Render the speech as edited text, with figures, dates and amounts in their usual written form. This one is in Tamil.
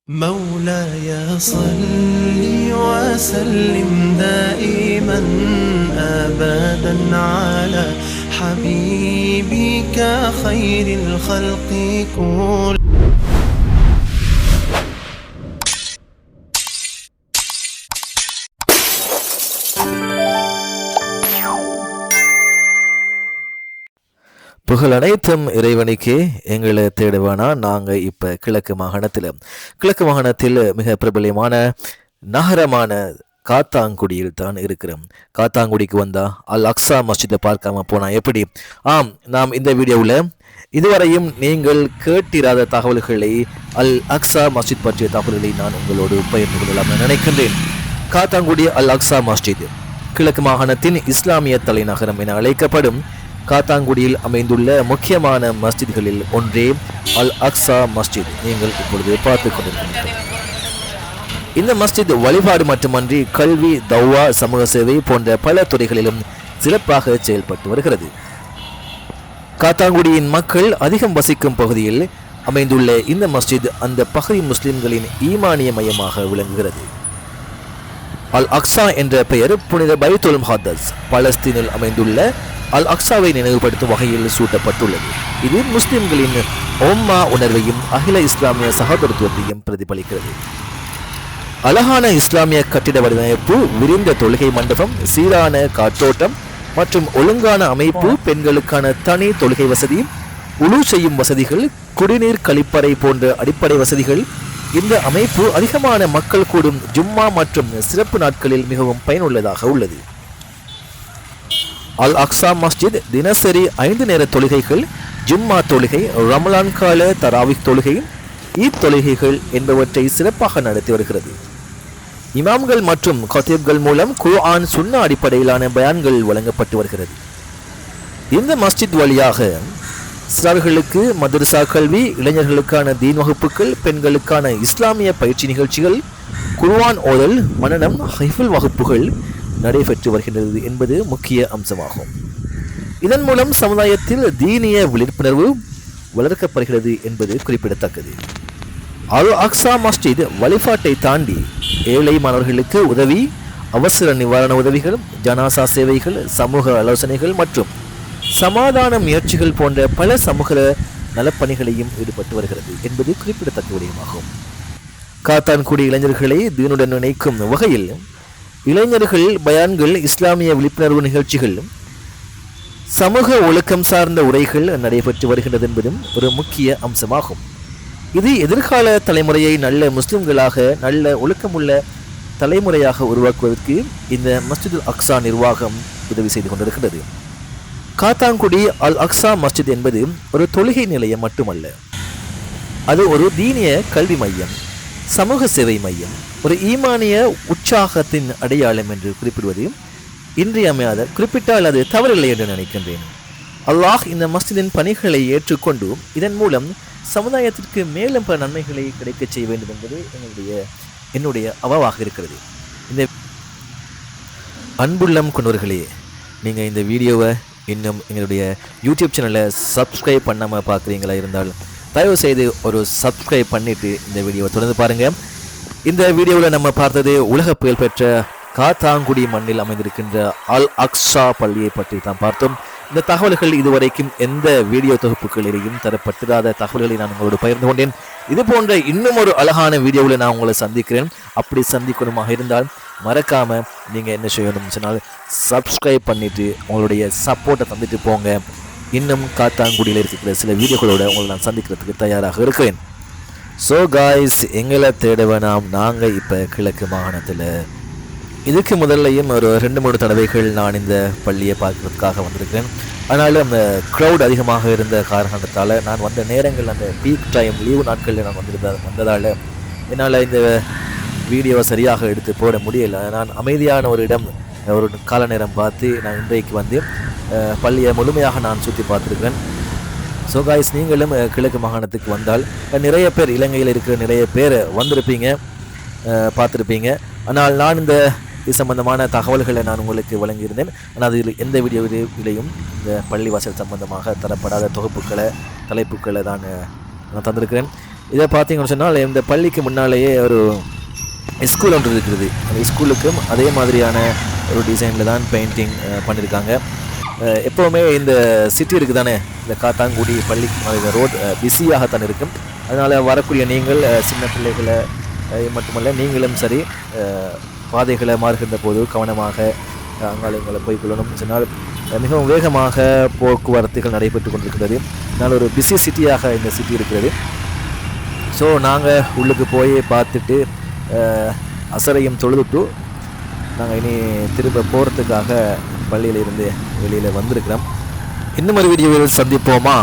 مولاي صل وسلم دائما أبدا على حبيبك خير الخلق كل. புகழ் அனைத்தும் இறைவனுக்கே. எங்களை தேடுவானா. நாங்கள் இப்போ கிழக்கு மாகாணத்தில் மிக பிரபலியமான நகரமான காத்தாங்குடியில் தான் இருக்கிறோம். காத்தாங்குடிக்கு வந்தால் அல் அக்ஸா மஸ்ஜிதை பார்க்காம போனால் எப்படி? நாம் இந்த வீடியோவில் இதுவரையும் நீங்கள் கேட்டிராத தகவல்களை, அல் அக்ஸா மஸ்ஜித் பற்றிய தகவல்களை நான் உங்களோடு பகிர்ந்து கொள்ளலாம் நினைக்கின்றேன். காத்தாங்குடி அல் அக்ஸா மஸ்ஜித் கிழக்கு மாகாணத்தின் இஸ்லாமிய தலைநகரம் என அழைக்கப்படும் காத்தாங்குடியில் அமைந்துள்ள முக்கியமான மஸ்ஜித்களில் ஒன்றே அல் அக்ஸா மஸ்ஜித் நீங்கள் இப்பொழுது பார்த்து கொண்டிருக்கிறீர்கள். இந்த மஸ்ஜித் வழிபாடு மட்டுமன்றி கல்வி, தௌவா, சமூக சேவை போன்ற பல துறைகளிலும் சிறப்பாக செயல்பட்டு வருகிறது. காத்தாங்குடியின் மக்கள் அதிகம் வசிக்கும் பகுதியில் அமைந்துள்ள இந்த மஸ்ஜித் அந்த பகுதி முஸ்லிம்களின் ஈமானிய மையமாக விளங்குகிறது. அல் அக்ஸா என்ற பெயர் புனித பைத்துல் முகத்தஸ் பலஸ்தீனில் அமைந்துள்ள அல் அக்ஸாவை நினைவுபடுத்தும் வகையில் சூட்டப்பட்டுள்ளது. இது முஸ்லிம்களின் ஒம்மா உணர்வையும் அகில இஸ்லாமிய சகோதரத்துவத்தையும் பிரதிபலிக்கிறது. அழகான இஸ்லாமிய கட்டிட வடிவமைப்பு, விரிந்த தொழுகை மண்டபம், சீரான காற்றோட்டம் மற்றும் ஒழுங்கான அமைப்பு, பெண்களுக்கான தனி தொழுகை வசதி, உழு செய்யும் வசதிகள், குடிநீர், கழிப்பறை போன்ற அடிப்படை வசதிகள் இந்த அமைப்பு அதிகமான மக்கள் கூடும் ஜும்மா மற்றும் சிறப்பு நாட்களில் மிகவும் பயனுள்ளதாக உள்ளது. அல் அக்ஸா மஸ்ஜித் தினசரி 5 நேர தொழுகைகள், ஜும்மா தொழுகை, ரமலான் கால தராவிக் தொழுகை, ஈத் தொழுகைகள் என்பவற்றை சிறப்பாக நடத்தி வருகிறது. இமாம்கள் மற்றும் கத்தீப்கள் மூலம் குர்ஆன், சுன்னா அடிப்படையிலான பயான்கள் வழங்கப்பட்டு வருகிறது. இந்த மஸ்ஜித் வழியாக சிறார்களுக்கு மதரசா கல்வி, இளைஞர்களுக்கான தீன் வகுப்புகள், பெண்களுக்கான இஸ்லாமிய பயிற்சி நிகழ்ச்சிகள், குர்ஆன் ஓதல், மனனம், ஹைஃபுல் வகுப்புகள் நடைபெற்று வருகின்றது என்பது முக்கிய அம்சமாகும். இதன் மூலம் சமுதாயத்தில் தீனிய விழிப்புணர்வு வளர்க்கப்படுகிறது என்பது குறிப்பிடத்தக்கது. அல் அக்ஸா மஸ்ஜித் வழிபாட்டை தாண்டி ஏழை மாணவர்களுக்கு உதவி, அவசர நிவாரண உதவிகள், ஜனாசா சேவைகள், சமூக ஆலோசனைகள் மற்றும் சமாதான முயற்சிகள் போன்ற பல சமூக நலப்பணிகளையும் ஈடுபட்டு வருகிறது என்பது குறிப்பிடத்தக்க விடயமாகும். காத்தான்குடி இளைஞர்களை தீனுடன் இணைக்கும் வகையில் இளைஞர்கள் பயான்கள், இஸ்லாமிய விழிப்புணர்வு நிகழ்ச்சிகள், சமூக ஒழுக்கம் சார்ந்த உரைகள் நடைபெற்று வருகின்றது என்பதும் ஒரு முக்கிய அம்சமாகும். இது எதிர்கால தலைமுறையை நல்ல முஸ்லிம்களாக, நல்ல ஒழுக்கமுள்ள தலைமுறையாக உருவாக்குவதற்கு இந்த மஸ்ஜித் அக்ஸா நிர்வாகம் உதவி செய்து கொண்டிருக்கிறது. காத்தாங்குடி அல் அக்ஸா மஸ்ஜித் என்பது ஒரு தொழுகை நிலையம் மட்டுமல்ல, அது ஒரு தீனிய கல்வி மையம், சமூக சேவை மையம், ஒரு ஈமானிய உற்சாகத்தின் அடையாளம் என்று குறிப்பிடுவது இன்றியமையாத, குறிப்பிட்டால் அது தவறில்லை என்று நினைக்கின்றேன். அல்லாஹ் இந்த மஸ்ஜிதின் பணிகளை ஏற்றுக்கொண்டு இதன் மூலம் சமுதாயத்திற்கு மேலும் பல நன்மைகளை கிடைக்க செய்ய வேண்டும் என்பது என்னுடைய அவாவாக இருக்கிறது. இந்த அன்புள்ளம் கொண்டவர்களே, நீங்கள் இந்த வீடியோவை இன்னும் எங்களுடைய யூடியூப் சேனலை சப்ஸ்கிரைப் பண்ணாமல் பார்க்குறீங்களா இருந்தால் தயவு செய்து ஒரு சப்ஸ்கிரைப் பண்ணிவிட்டு இந்த வீடியோவை தொடர்ந்து பாருங்கள். இந்த வீடியோவில் நம்ம பார்த்தது உலக புகழ்பெற்ற காத்தாங்குடி மண்ணில் அமைந்திருக்கின்ற அல் அக்ஸா பள்ளியை பற்றி தான் பார்த்தோம். இந்த தகவல்கள் இதுவரைக்கும் எந்த வீடியோ தொகுப்புகளிலேயும் தரப்பட்டிராத தகவல்களை நான் உங்களோடு பகிர்ந்து கொண்டேன். இது போன்ற இன்னும் ஒரு அழகான வீடியோவில் நான் உங்களை சந்திக்கிறேன். அப்படி சந்திக்கணுமாக இருந்தால் மறக்காமல் நீங்கள் என்ன செய்யணும்னு சொன்னால் சப்ஸ்கிரைப் பண்ணிவிட்டு உங்களுடைய சப்போர்ட்டை தந்துட்டு போங்க. இன்னும் காத்தாங்குடியில் இருக்கிற சில வீடியோக்களோடு உங்களை நான் சந்திக்கிறதுக்கு தயாராக இருக்கிறேன். ஸோ காய்ஸ், எங்களை தேட வேணாம். நாங்கள் இப்போ கிழக்கு மாகாணத்தில் இதுக்கு முதல்லையும் ஒரு 2-3 தடவைகள் நான் இந்த பள்ளியை பார்க்கறதுக்காக வந்திருக்கிறேன். ஆனாலும் அந்த க்ரௌட் அதிகமாக இருந்த காரணத்தால் நான் வந்த நேரங்கள் அந்த பீக் டைம் லீவு நாட்களில் நான் வந்ததால் என்னால் இந்த வீடியோவை சரியாக எடுத்து போட முடியலை. நான் அமைதியான ஒரு இடம், ஒரு கால நேரம் பார்த்து நான் இன்றைக்கு வந்து பள்ளியை முழுமையாக நான் சுற்றி பார்த்துருக்கிறேன். ஸோ காய்ஸ், நீங்களும் கிழக்கு மாகாணத்துக்கு வந்தால் நிறைய பேர், இலங்கையில் இருக்கிற நிறைய பேர் வந்திருப்பீங்க, பார்த்துருப்பீங்க. ஆனால் நான் இது சம்பந்தமான தகவல்களை நான் உங்களுக்கு வழங்கியிருந்தேன். ஆனால் அதில் எந்த வீடியோவிலையும் இந்த பள்ளிவாசல் சம்பந்தமாக தரப்படாத தலைப்புக்களை தான் நான் தந்திருக்கிறேன். இதை பார்த்தீங்கன்னு சொன்னால் இந்த பள்ளிக்கு முன்னாலேயே ஒரு ஸ்கூல் ஒன்று இருக்கிறது. அந்த ஸ்கூலுக்கும் அதே மாதிரியான ஒரு டிசைனில் தான் பெயிண்டிங் பண்ணியிருக்காங்க. எப்போவுமே இந்த சிட்டி இருக்குது தானே, இந்த காத்தாங்குடி பள்ளி ரோட் பிஸியாகத்தான் இருக்கும். அதனால் வரக்கூடிய நீங்கள் சின்ன பிள்ளைகளை மட்டுமல்ல நீங்களும் சரி பாதைகளை மாறுகின்ற போது கவனமாக அங்காளங்களை போய்கொள்ளணும். சொன்னால் மிகவும் வேகமாக போக்குவரத்துகள் நடைபெற்று கொண்டிருக்கிறது. அதனால் ஒரு பிஸி சிட்டியாக இந்த சிட்டி இருக்கிறது. ஸோ நாங்கள் உள்ளுக்கு போய் பார்த்துட்டு அசரையும் தொழுதுட்டு நாங்கள் இனி திரும்ப போகிறதுக்காக பள்ளியில் இருந்து வெளியில் வந்திருக்கிறோம். இன்னும் ஒரு வீடியோவில் சந்திப்போமா?